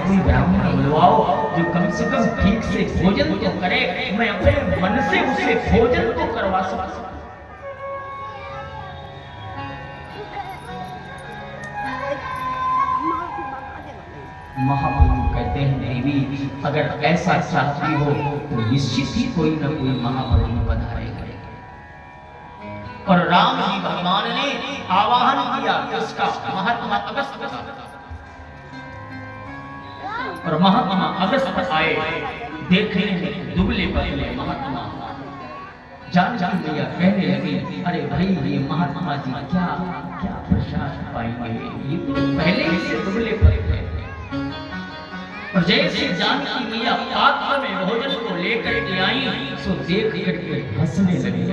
कोई ब्राह्मण बुलवाओ जो कम से कम ठीक से भोजन तो करे, मैं अपने मन से उसे भोजन तो करवा सकूं। महाप्रभु कहते हैं देवी अगर ऐसा चाहती हो तो निश्चित ही कोई न कोई महाप्रभु पधारेगा। और राम जी भगवान ने आवाहन किया किसका? महात्मा अगस्त्य का। और महात्मा अगस्त्य आए, देखने में दुबले पतले महात्मा। जान भैया कहने लगे अरे भाई ये महात्मा जी क्या क्या प्रसाद पाएंगे, ये तो पहले ही से दुबले पतले। और जैसे जानकी मैया पात्र में भोजन को लेकर के आई सो देख करके हंसने लगी।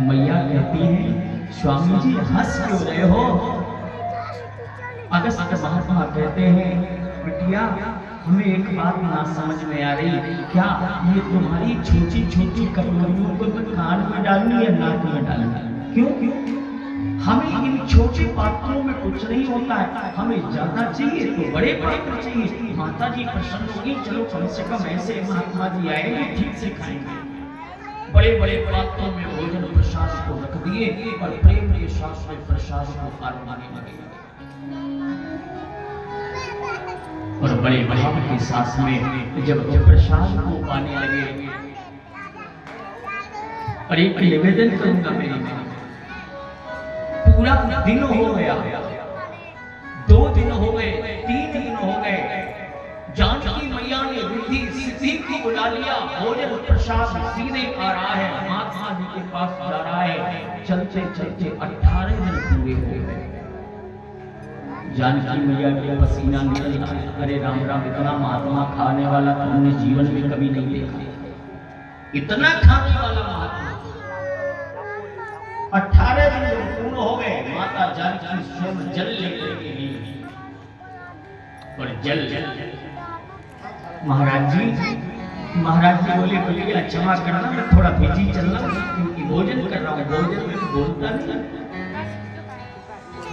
मैया कहती है स्वामी जी हंस क्यों रहे हो? अगस्त्य महात्मा कहते हैं बिटिया हमें एक बात ना समझ में आ रही, क्या ये तुम्हारी छोटी छोटी कटोरियों को कान में डालनी या नाक में डालनी? क्यों? हमें इन छोटे पात्रों में कुछ नहीं होता है, हमें ज्यादा चाहिए तो बड़े पात्र चाहिए। माता जी प्रसन्न होगी, चलो कम से कम ऐसे महात्मा जी आएंगे ठीक से खाएंगे। बड़े बड़े पात्रों में भोजन प्रसाद को रख दिए और प्रेम के साथ में प्रसाद को आरमाने लगे। और बड़े भाव के साथ में जब प्रसाद को पाने लगे, और एक निवेदन करूंगा मेरी मां, पूरा दिन हो गया, 2 दिन हो गए, 3 दिन हो गए, जानकी मैया ने रिद्धि सिद्धि को बुला लिया, भोजन प्रसाद सीधे आ रहा है, महात्मा जी के पास जा रहा है। चलते चलते 18 दिन पूरे हो गए। जानकी मैया के पसीना निकल रहा, अरे राम राम इतना महात्मा खाने वाला तो हमने जीवन में कभी नहीं देखा, इतना खाने वाला महात्मा। 18 दिन जब पूर्ण हो गए, माता जानकी स्वयं जल लेकर के गई। और जल महाराज जी बोले बोलिए क्षमा करना मैं थोड़ा बिजी चल रहा हूँ क्योंकि भोजन कर रहा हूँ, भोजन में बोलता नहीं।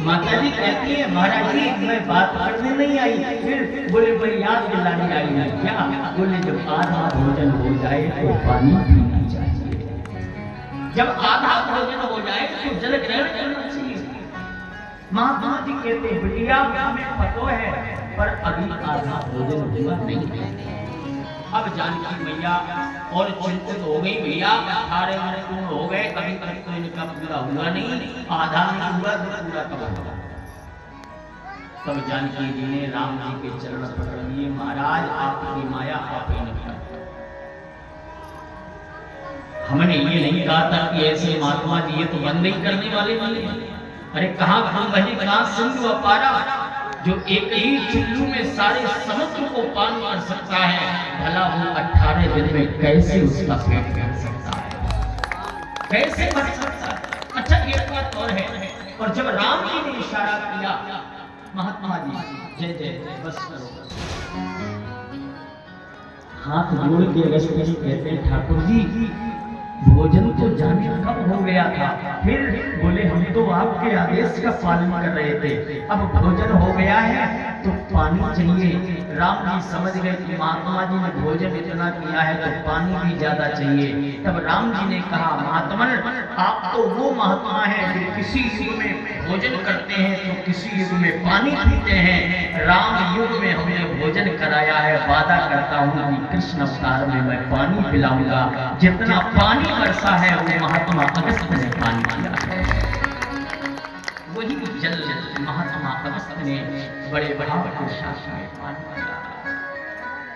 माता जी कहती है महाराज जी मैं बात करने नहीं आई, फिर बोले भाई याद दिलाने आई है क्या? बोले जब आधा भोजन हो जाए तो पानी पीना चाहिए, जब आधा भोजन हो जाए तो जल ग्रहण करना चाहिए। महात्मा जी कहते बिटिया हमें पता है पर अभी आधा भोजन हुआ नहीं है। अब जानकी मैया और चिंतित हो गई, भैया 18 दिन पूर्ण हो गए, अभी तक तो इनका पूरा हुआ नहीं, आधा नहीं हुआ तो पूरा कब होगा? तब जानकी जी ने राम जी के चरण पकड़ लिए, महाराज आपकी माया आप ही नहीं। हमने ये नहीं कहा था कि ऐसे महात्मा जी ये तो बंद ही करने वाले वाले। अरे कहाँ भले कहाँ सिंधु अपारा जो एक ही चुल्लू में सारे समुद्र को पान कर सकता है, भला वो 18 दिन में कैसे उसका पेट भर सकता है, कैसे भर सकता है? अच्छा एक बात और है, और जब राम जी ने इशारा किया महात्मा जी जय जय बस करो, हाथ जोड़ के अगस्त्य जी कहते हैं ठाकुर जी भोजन तो जाने कब हो गया था, फिर बोले हम तो आपके आदेश का पालन कर रहे थे, अब भोजन हो गया है तो पानी चाहिए। राम जी समझ गए कि महात्मा जी ने भोजन इतना किया है तो पानी भी ज्यादा चाहिए। तब राम जी ने कहा महात्मन आप तो वो महात्मा है जो किसी युग में भोजन करते हैं तो किसी युग में पानी पीते हैं, राम युग में हमने भोजन कराया है, वादा करता हूँ कि कृष्ण अवतार में मैं पानी पिलाऊंगा, जितना पानी बरसा है वो महात्मा अगस्त्य ने पानी पिया है। वही जल महात्मा अगस्त्य ने बड़े बड़े शासन में पानी पिया।